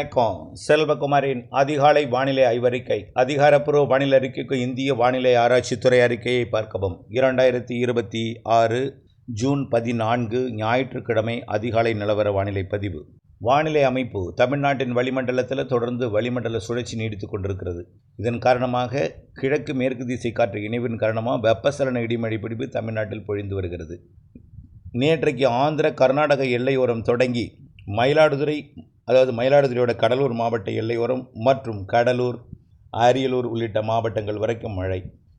வணக்கம். செல்வகுமாரின் அதிகாலை வானிலை ஆய்வறிக்கை. அதிகாரப்பூர்வ வானிலை அறிக்கைக்கு இந்திய வானிலை ஆராய்ச்சித்துறை அறிக்கையை பார்க்கவும். 2026 ஜூன் 14 ஞாயிற்றுக்கிழமை அதிகாலை நிலவர வானிலை பதிவு. வானிலை அமைப்பு. தமிழ்நாட்டின் வளிமண்டலத்தில் தொடர்ந்து வளிமண்டல சுழற்சி நீடித்துக் கொண்டிருக்கிறது. இதன் காரணமாக கிழக்கு மேற்கு திசை காற்று இணைவின் காரணமாக வெப்பசலன இடிமழை பிடிப்பு தமிழ்நாட்டில் பொழிந்து வருகிறது. நேற்றைக்கு ஆந்திர கர்நாடக எல்லையோரம் தொடங்கி மயிலாடுதுறையோட கடலூர் மாவட்ட எல்லையோரம் மற்றும் கடலூர், அரியலூர் உள்ளிட்ட மாவட்டங்கள் வரைக்கும் மழை.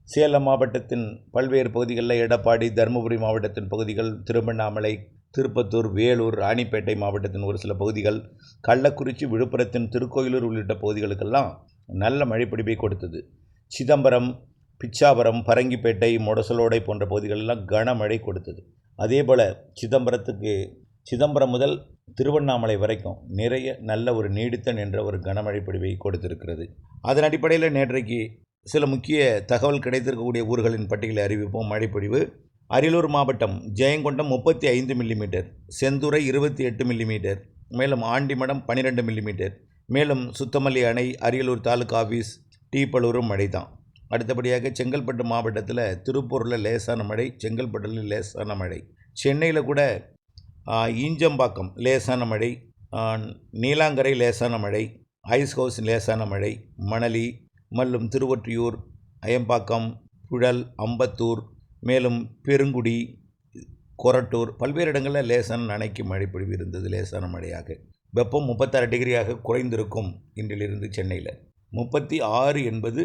சேலம் மாவட்டத்தின் பல்வேறு பகுதிகளில், எடப்பாடி, தருமபுரி மாவட்டத்தின் பகுதிகள், திருவண்ணாமலை, திருப்பத்தூர், வேலூர், ராணிப்பேட்டை மாவட்டத்தின் ஒரு சில பகுதிகள், கள்ளக்குறிச்சி, விழுப்புரத்தின் திருக்கோயிலூர் உள்ளிட்ட பகுதிகளுக்கெல்லாம் நல்ல மழைப்பிடிப்பை கொடுத்தது. சிதம்பரம், பிச்சாவரம், பரங்கிப்பேட்டை, மொடசலோடை போன்ற பகுதிகளெல்லாம் கனமழை கொடுத்தது. அதேபோல் சிதம்பரம் முதல் திருவண்ணாமலை வரைக்கும் நிறைய நல்ல ஒரு நீடித்த என்ற ஒரு கனமழை பொழிவை கொடுத்திருக்கிறது. அதன் அடிப்படையில் நேற்றைக்கு சில முக்கிய தகவல் கிடைத்திருக்கக்கூடிய ஊர்களின் பட்டியலை அறிவிப்போம். மழைப்பொழிவு: அரியலூர் மாவட்டம் ஜெயங்கொண்டம் 35 மில்லிமீட்டர், செந்துறை 28 மில்லிமீட்டர், மேலும் ஆண்டிமடம் 12 மில்லிமீட்டர், மேலும் சுத்தமல்லி அணை, அரியலூர் தாலுகா ஆஃபீஸ், டீப்பலூரும் மழை தான். அடுத்தபடியாக செங்கல்பட்டு மாவட்டத்தில் திருப்பூரில் லேசான மழை, செங்கல்பட்டில் லேசான மழை, சென்னையில் கூட ஈஞ்சம்பாக்கம் லேசான மழை, நீலாங்கரை லேசான மழை, ஐஸ் ஹவுஸ் லேசான மழை, மணலி, மல்லும் திருவொற்றியூர், அயம்பாக்கம், புழல், அம்பத்தூர், மேலும் பெருங்குடி, கொரட்டூர் பல்வேறு இடங்களில் லேசான நனைக்கு மழை பொழிவு இருந்தது. லேசான மழையாக வெப்பம் 36 டிகிரியாக குறைந்திருக்கும். இன்றிலிருந்து சென்னையில் 36 என்பது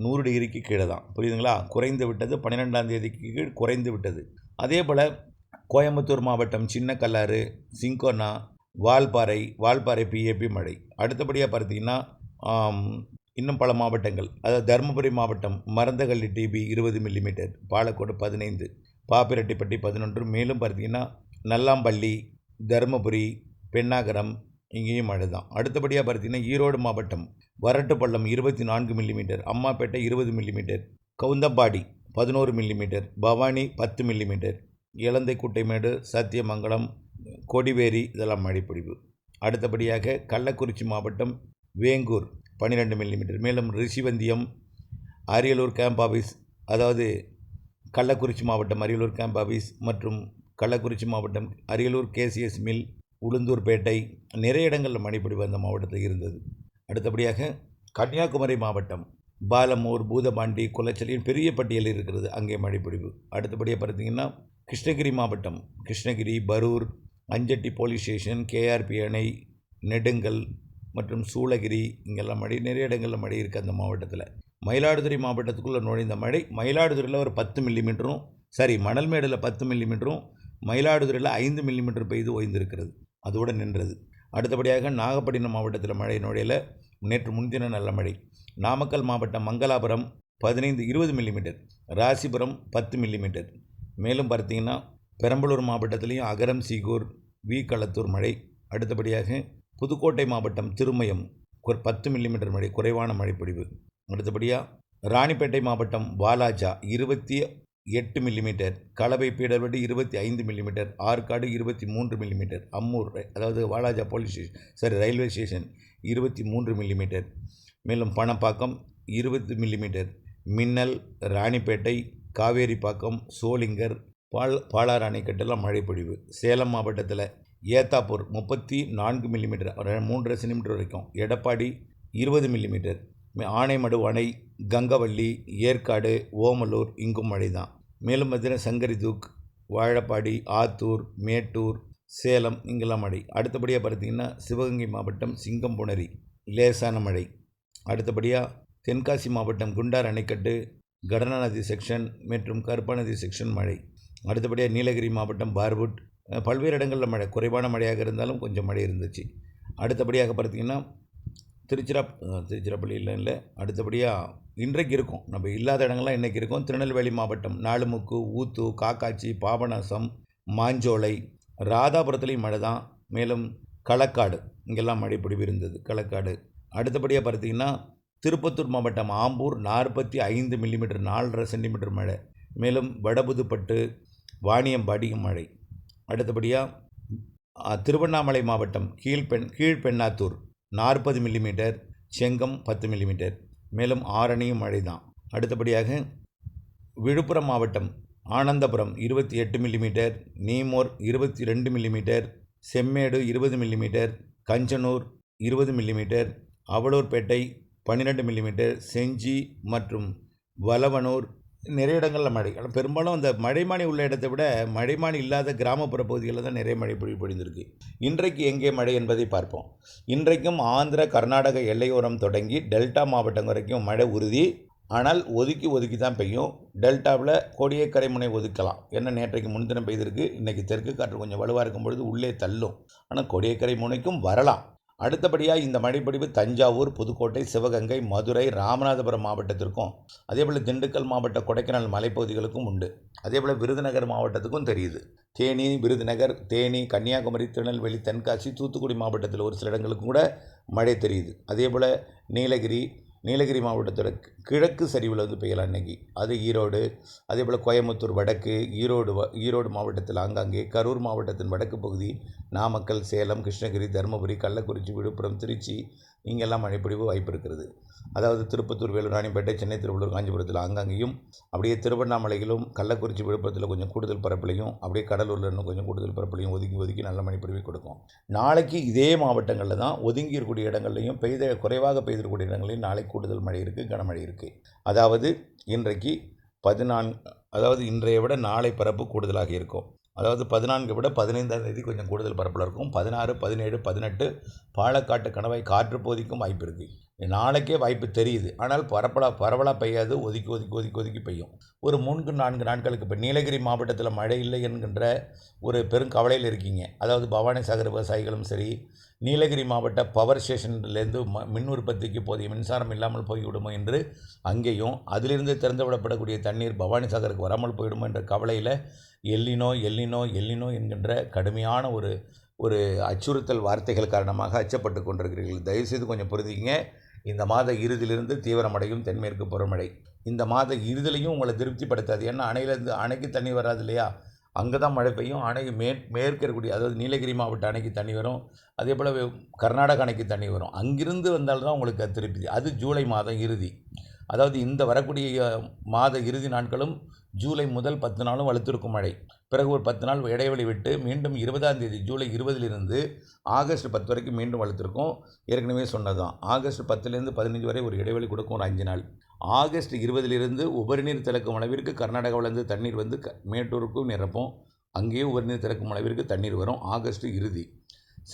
100 டிகிரிக்கு கீழே தான். புரியுதுங்களா? குறைந்து விட்டது. 12ஆம் தேதிக்கு கீழ் குறைந்து விட்டது. அதே போல் கோயம்புத்தூர் மாவட்டம் சின்ன கல்லாறு, சிங்கோனா, வால்பாறை பிஏபி மழை. அடுத்தபடியாக பார்த்தீங்கன்னா இன்னும் பல மாவட்டங்கள், அதாவது தருமபுரி மாவட்டம் மருந்தகல்லி டிபி 20 மில்லிமீட்டர், பாலக்கோடு 15, பாப்பிரெட்டிப்பட்டி 11, மேலும் பார்த்தீங்கன்னா நல்லாம்பள்ளி, தருமபுரி, பெண்ணாகரம் இங்கேயும் மழை தான். அடுத்தபடியாக பார்த்தீங்கன்னா ஈரோடு மாவட்டம் Varattupallam 24 millimetre, Ammapettai 20 millimetre, Gavunthampadi 11 millimetre, Bhavani 10 millimetre, Ilanthai Kuttaimedu, Sathyamangalam, Kodiveri இதெல்லாம் மழைப்பொழிவு. அடுத்தபடியாக கள்ளக்குறிச்சி மாவட்டம் வேங்கூர் 12 மில்லிமீட்டர், மேலும் ரிஷிவந்தியம், அரியலூர் கேம்ப் ஆஃபீஸ், அதாவது கள்ளக்குறிச்சி மாவட்டம் அரியலூர் கேம்ப் ஆஃபீஸ் மற்றும் கள்ளக்குறிச்சி மாவட்டம் அரியலூர் கேசிஎஸ் மில், உளுந்தூர்பேட்டை நிறைய இடங்களில் மழைப்பொழிவு அந்த மாவட்டத்தில் இருந்தது. அடுத்தபடியாக கன்னியாகுமரி மாவட்டம் பாலமூர், பூதபாண்டி, குளச்சலின் பெரிய பட்டியல் இருக்கிறது, அங்கே மழைப்பொழிவு. அடுத்தபடியாக பார்த்தீங்கன்னா கிருஷ்ணகிரி மாவட்டம் Krishnagiri, Parur, Anchetty police station, KRP அணை, நெடுங்கல் மற்றும் சூளகிரி இங்கெல்லாம் மழை. நிறைய இடங்களில் மழை இருக்குது அந்த மாவட்டத்தில். மயிலாடுதுறை மாவட்டத்துக்குள்ளே நுழைந்த மழை மயிலாடுதுறையில் ஒரு 10 மில்லிமீட்டரும், மணல்மேடில் 10 மில்லிமீட்டரும், மயிலாடுதுறையில் 5 மில்லிமீட்டர் பெய்து ஓய்ந்திருக்கிறது, அதோடு நின்றது. அடுத்தபடியாக நாகப்பட்டினம் மாவட்டத்தில் மழை நுழையில் நேற்று முன்தினம் நல்ல மழை. நாமக்கல் மாவட்டம் மங்களாபுரம் 20 மில்லிமீட்டர், ராசிபுரம் 10 மில்லிமீட்டர், மேலும் பார்த்தீங்கன்னா பெரம்பலூர் மாவட்டத்திலையும் அகரம், சீகூர், களத்தூர் மழை. அடுத்தபடியாக புதுக்கோட்டை மாவட்டம் திருமயம் 10 மில்லிமீட்டர் மழை, குறைவான மழைப்பொழிவு. அடுத்தபடியாக ராணிப்பேட்டை மாவட்டம் வாலாஜா 28 மில்லிமீட்டர், கலவை பீடர்வடி 25 மில்லிமீட்டர், ஆற்காடு 23 மில்லிமீட்டர், அம்மூர் அதாவது Walaja police station railway station 23 millimetre, மேலும் பணப்பாக்கம் 20 மில்லிமீட்டர், மின்னல், ராணிப்பேட்டை, காவேரிப்பாக்கம், சோளிங்கர், பாலாறு அணைக்கட்டெல்லாம் மழைப்பொழிவு. சேலம் மாவட்டத்தில் ஏத்தாப்பூர் 34 மில்லிமீட்டர், 3 சென்டிமீட்டர் வரைக்கும், எடப்பாடி 20 மில்லிமீட்டர், ஆனைமடு அணை, கங்கவள்ளி, ஏற்காடு, ஓமலூர் இங்கும் மழை தான். மேலும் பார்த்தீங்கன்னா சங்கரிதுக், வாழப்பாடி, ஆத்தூர், மேட்டூர், சேலம் இங்கெல்லாம் மழை. அடுத்தபடியாக பார்த்தீங்கன்னா சிவகங்கை மாவட்டம் சிங்கம்புணரி லேசான மழை. அடுத்தபடியாக தென்காசி மாவட்டம் குண்டார் அணைக்கட்டு, கடனா நதி செக்ஷன் மற்றும் கருப்பா நதி செக்ஷன் மழை. அடுத்தபடியாக நீலகிரி மாவட்டம் பார்வுட் பல்வேறு இடங்களில் மழை, குறைவான மழையாக இருந்தாலும் கொஞ்சம் மழை இருந்துச்சு. அடுத்தபடியாக பார்த்திங்கன்னா திருச்சிராப்பள்ளியில் இல்லை, அடுத்தபடியாக இன்றைக்கு இருக்கும், நம்ம இல்லாத இடங்கள்லாம் இன்றைக்கி இருக்கும். திருநெல்வேலி மாவட்டம் நாலுமுக்கு, ஊத்து, காக்காட்சி, பாபநாசம், மாஞ்சோலை, ராதாபுரத்துலேயும் மழை தான். மேலும் களக்காடு இங்கெல்லாம் மழைப்பொழிவு இருந்தது, களக்காடு. அடுத்தபடியாக பார்த்திங்கன்னா திருப்பத்தூர் மாவட்டம் ஆம்பூர் 45 மில்லிமீட்டர், 4.5 சென்டிமீட்டர் மழை. மேலும் வடபுதுப்பட்டு, வாணியம்பாடி மழை. அடுத்தபடியாக திருவண்ணாமலை மாவட்டம் கீழ்பெண்ணாத்தூர் 40 மில்லிமீட்டர், செங்கம் 10 மில்லிமீட்டர். மேலும் ஆரணியும் மழை தான். அடுத்தபடியாக விழுப்புரம் மாவட்டம் Anandapuram 28 millimetre, Nemur 22 millimetre, Semmedu 20 millimetre, Kanjanur 20 millimetre, Avalurpettai 12 millimetre, Gingee மற்றும் வலவனூர் நிறைய இடங்களில் மழை. ஆனால் பெரும்பாலும் அந்த மழைமானி உள்ள இடத்தை விட மழைமானி இல்லாத கிராமப்புற பகுதிகளில் தான் நிறைய மழை பொழிந்திருக்கு. இன்றைக்கு எங்கே மழை என்பதை பார்ப்போம். இன்றைக்கும் ஆந்திர கர்நாடக எல்லையோரம் தொடங்கி டெல்டா மாவட்டம் வரைக்கும் மழை உறுதி. ஆனால் ஒதுக்கி தான் பெய்யும். டெல்டாவில் கோடியக்கரை முனை ஒதுக்கலாம். ஏன்னா நேற்றைக்கு முன்தினம் பெய்திருக்கு. இன்றைக்கி தெற்கு காற்று கொஞ்சம் வலுவாக இருக்கும் பொழுது உள்ளே தள்ளும். ஆனால் கோடியக்கரை முனைக்கும் வரலாம். அடுத்தபடியாக இந்த மழைப்பொழிவு தஞ்சாவூர், புதுக்கோட்டை, சிவகங்கை, மதுரை, ராமநாதபுரம் மாவட்டத்திற்கும், அதேபோல் திண்டுக்கல் மாவட்ட கொடைக்கானல் மலைப்பகுதிகளுக்கும் உண்டு. அதேபோல் விருதுநகர் மாவட்டத்துக்கும் தெரியுது. தேனி, விருதுநகர், தேனி, கன்னியாகுமரி, திருநெல்வேலி, தென்காசி, தூத்துக்குடி மாவட்டத்தில் ஒரு சில இடங்களுக்கும் கூட மழை தெரியுது. அதேபோல் நீலகிரி மாவட்டத்தோட கிழக்கு சரிவில் பெய்யலாம் இன்றைக்கி. அது ஈரோடு, அதேபோல் கோயம்புத்தூர் வடக்கு, ஈரோடு மாவட்டத்தில் ஆங்காங்கே, கரூர் மாவட்டத்தின் வடக்கு பகுதி, நாமக்கல், சேலம், கிருஷ்ணகிரி, தருமபுரி, கள்ளக்குறிச்சி, விழுப்புரம், திருச்சி இங்கெல்லாம் மழைப்பொழிவு வாய்ப்பு இருக்கிறது. அதாவது திருப்பத்தூர், வேலூர், ராணிப்பேட்டை, சென்னை, திருவள்ளூர், காஞ்சிபுரத்தில் ஆங்காங்கேயும், அப்படியே திருவண்ணாமலையிலும், கள்ளக்குறிச்சி, விழுப்புரத்தில் கொஞ்சம் கூடுதல் பரப்பிலையும், அப்படியே கடலூரில் இன்னும் கொஞ்சம் கூடுதல் பரப்பிலையும் ஒதுக்கி நல்ல மழைப்பொழிவை கொடுக்கும். நாளைக்கு இதே மாவட்டங்களில் தான் ஒதுங்கி இருக்கக்கூடிய இடங்கள்லையும் குறைவாக பெய்திருக்கக்கூடிய இடங்களையும் நாளைக்கு கூடுதல் மழை இருக்குது, கனமழை இருக்குது. அதாவது இன்றைக்கு 14, அதாவது இன்றைய விட நாளை பரப்பு கூடுதலாக இருக்கும். அதாவது 14 விட 15ஆம் தேதி கொஞ்சம் கூடுதல் பரப்பில் இருக்கும். 16, 17, 18 பாலக்காட்டு கணவாய் காற்று போதிக்கும் வாய்ப்பு இருக்குது. நாளைக்கே வாய்ப்பு தெரியுது. ஆனால் பரவலாக பெய்யாது. ஒதுக்கி பெய்யும். ஒரு 3-4 நாட்களுக்கு. இப்போ நீலகிரி மாவட்டத்தில் மழை இல்லை என்கின்ற ஒரு பெருங்கவலையில் இருக்கீங்க. அதாவது பவானிசாகர் விவசாயிகளும் சரி, நீலகிரி மாவட்ட பவர் ஸ்டேஷன்லேருந்து மின் உற்பத்திக்கு போதிய மின்சாரம் இல்லாமல் போய்விடுமோ என்று அங்கேயும், அதிலிருந்து திறந்துவிடப்படக்கூடிய தண்ணீர் பவானிசாகருக்கு வராமல் போய்விடுமோ என்ற கவலையில் எல்லினோ என்கின்ற கடுமையான ஒரு அச்சுறுத்தல் வார்த்தைகள் காரணமாக அச்சப்பட்டு கொண்டிருக்கிறீர்கள். தயவுசெய்து கொஞ்சம் புரிஞ்சுங்க. இந்த மாத இறுதியிலிருந்து தீவிரமடையும் தென்மேற்கு பருவமழை. இந்த மாத இறுதியிலையும் உங்களை திருப்திப்படுத்தாது. ஏன்னா அணைக்கு தண்ணி வராது இல்லையா? அங்கே தான் மழை பெய்யும். மேற்கு இருக்கக்கூடிய, அதாவது நீலகிரி மாவட்ட அணைக்கு தண்ணி வரும். அதே போல் கர்நாடக அணைக்கு தண்ணி வரும். அங்கிருந்து வந்தால்தான் உங்களுக்கு திருப்தி. அது ஜூலை மாதம் இறுதி. அதாவது இந்த வரக்கூடிய மாத இறுதி நாட்களும் ஜூலை முதல் 10 நாளும் வலுத்திருக்கும் மழை. பிறகு ஒரு 10 நாள் இடைவெளி விட்டு மீண்டும் 20ஆம் தேதி ஜூலை 20லிருந்து ஆகஸ்ட் 10 வரைக்கும் மீண்டும் வலுத்திருக்கும். ஏற்கனவே சொன்னதுதான். ஆகஸ்ட் 10லேருந்து 15 வரை ஒரு இடைவெளி கொடுக்கும், ஒரு 5 நாள். ஆகஸ்ட் 20லிருந்து உபரிநீர் திறக்கும் அளவிற்கு கர்நாடகாவிலேருந்து தண்ணீர் வந்து மேட்டூருக்கும் நிரப்பும். அங்கேயும் உபரிநீர் திறக்கும் அளவிற்கு தண்ணீர் வரும். ஆகஸ்ட் இறுதி.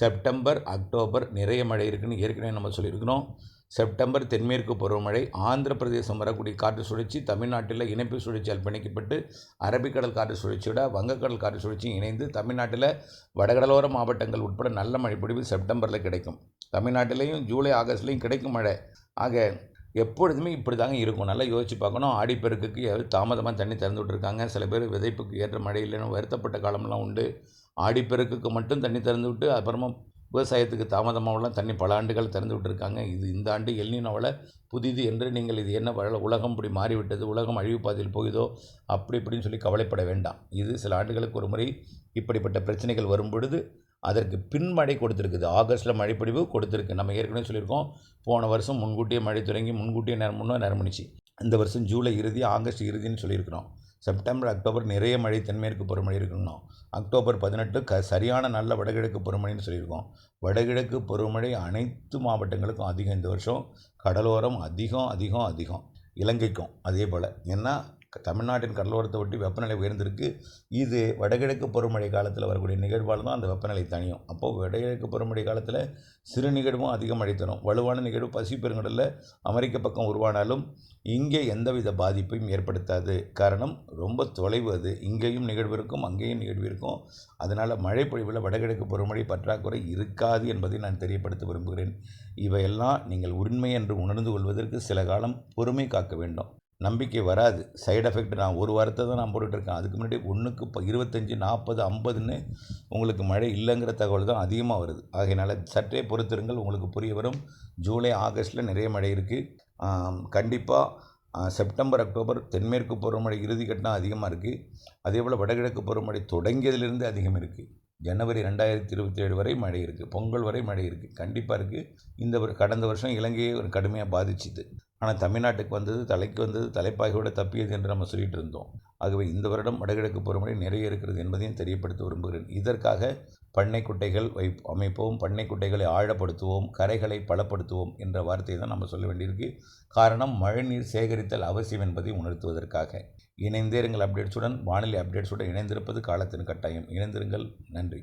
செப்டம்பர், அக்டோபர் நிறைய மழை இருக்குன்னு ஏற்கனவே நம்ம சொல்லியிருக்கிறோம். செப்டம்பர் தென்மேற்கு பருவமழை. ஆந்திர பிரதேசம் வரக்கூடிய காற்று சுழற்சி தமிழ்நாட்டில் இணைப்பு சுழற்சியால் பிணைக்கப்பட்டு அரபிக்கடல் காற்று சுழற்சியோட வங்கக்கடல் காற்று சுழற்சியும் இணைந்து தமிழ்நாட்டில் வடகடலோர மாவட்டங்கள் உட்பட நல்ல மழைப்பொழிவு செப்டம்பரில் கிடைக்கும். தமிழ்நாட்டிலையும் ஜூலை, ஆகஸ்ட்லேயும் கிடைக்கும் மழை. ஆக எப்பொழுதுமே இப்படி தாங்க இருக்கும். நல்லா யோசித்து பார்க்கணும். ஆடிப்பெருக்குக்கு தாமதமாக தண்ணி திறந்து விட்டுருக்காங்க. சில பேர் விதைப்புக்கு ஏற்ற மழை இல்லைன்னு வருத்தப்பட்ட காலம்லாம் உண்டு. ஆடிப்பெருக்குக்கு மட்டும் தண்ணி திறந்து விட்டு அப்புறமா விவசாயத்துக்கு தாமதமாகலாம் தண்ணி பல ஆண்டுகள் திறந்து விட்டுருக்காங்க. இது இந்த ஆண்டு எல்னினோவில் புதிது என்று நீங்கள் இது என்ன உலகம் இப்படி மாறிவிட்டது, உலகம் அழிவு பாதையில் போகுதோ இப்படின்னு சொல்லி கவலைப்பட வேண்டாம். இது சில ஆண்டுகளுக்கு ஒரு முறை இப்படிப்பட்ட பிரச்சனைகள் வரும் பொழுது அதற்கு பின்மழை கொடுத்துருக்குது. ஆகஸ்ட்டில் மழைப்பொழிவு கொடுத்துருக்கு. நம்ம ஏற்கனவே சொல்லியிருக்கோம். போன வருஷம் முன்கூட்டியே மழை தொடங்கி முன்கூட்டியே நிரம்பிச்சு. இந்த வருஷம் ஜூலை இறுதி, ஆகஸ்ட் இறுதின்னு சொல்லியிருக்கிறோம். செப்டம்பர், அக்டோபர் நிறைய மழை தென்மேற்கு பருவமழை இருக்கணும். அக்டோபர் 18 சரியான நல்ல வடகிழக்கு பருவமழைன்னு சொல்லியிருக்கோம். வடகிழக்கு பருவமழை அனைத்து மாவட்டங்களுக்கும் அதிகம் இந்த வருஷம். கடலோரம் அதிகம். இலங்கைக்கும் அதே போல். ஏன்னா தமிழ்நாட்டின் கடலோரத்தை ஒட்டி வெப்பநிலை உயர்ந்திருக்கு. இது வடகிழக்கு பருவமழை காலத்தில் வரக்கூடிய நிகழ்வால் தான் அந்த வெப்பநிலை தனியும். அப்போது வடகிழக்கு பருவமழை காலத்தில் சிறு நிகழ்வும் அதிக மழை தரும். வலுவான நிகழ்வு பசிபிக் பெருங்கடலில் அமெரிக்க பக்கம் உருவானாலும் இங்கே எந்தவித பாதிப்பையும் ஏற்படுத்தாது. காரணம் ரொம்ப தொலைவு. அது இங்கேயும் நிகழ்வு இருக்கும், அங்கேயும் நிகழ்வு இருக்கும். அதனால் மழை பொழிவில் வடகிழக்கு பருவமழை பற்றாக்குறை இருக்காது என்பதை நான் தெரியப்படுத்த விரும்புகிறேன். இவையெல்லாம் நீங்கள் உண்மை என்று உணர்ந்து கொள்வதற்கு சில காலம் பொறுமை காக்க வேண்டும். நம்பிக்கை வராது. சைடு எஃபெக்ட் நான் ஒரு வாரத்தை தான் நான் போட்டுட்ருக்கேன். அதுக்கு முன்னாடி 1க்கு 25, 40, 50ன்னு உங்களுக்கு மழை இல்லைங்கிற தகவல் தான் அதிகமாக வருது. ஆகையினால் சற்றே பொறுத்திருங்கள், உங்களுக்கு புரிய வரும். ஜூலை, ஆகஸ்ட்டில் நிறைய மழை இருக்குது. கண்டிப்பாக செப்டம்பர், அக்டோபர் தென்மேற்கு பருவமழை இறுதி கட்டம் அதிகமாக இருக்குது. அதே போல் வடகிழக்கு பருவமழை தொடங்கியதிலிருந்து அதிகம் இருக்குது. ஜனவரி 2027 வரை மழை இருக்குது, பொங்கல் வரை மழை இருக்குது, கண்டிப்பாக இருக்குது. கடந்த வருஷம் இலங்கையை ஒரு கடுமையாக பாதிச்சுது. ஆனால் தமிழ்நாட்டுக்கு வந்தது, தலைக்கு வந்தது, தலைப்பாகையோடு தப்பியது என்று நம்ம சொல்லிகிட்டு இருந்தோம். ஆகவே இந்த வருடம் வடகிழக்கு பருவமழை நிறைய இருக்கிறது என்பதையும் தெரியப்படுத்த விரும்புகிறேன். இதற்காக பண்ணை குட்டைகள் அமைப்போம், பண்ணை குட்டைகளை ஆழப்படுத்துவோம், கரைகளை பலப்படுத்துவோம் என்ற வார்த்தையை தான் நம்ம சொல்ல வேண்டியிருக்கு. காரணம், மழைநீர் சேகரித்தல் அவசியம் என்பதை உணர்த்துவதற்காக. இணைந்தே இருங்கள் அப்டேட்ஸுடன். வானிலை அப்டேட்ஸுடன் இணைந்திருப்பது காலத்தின் கட்டாயம். இணைந்திருங்கள். நன்றி.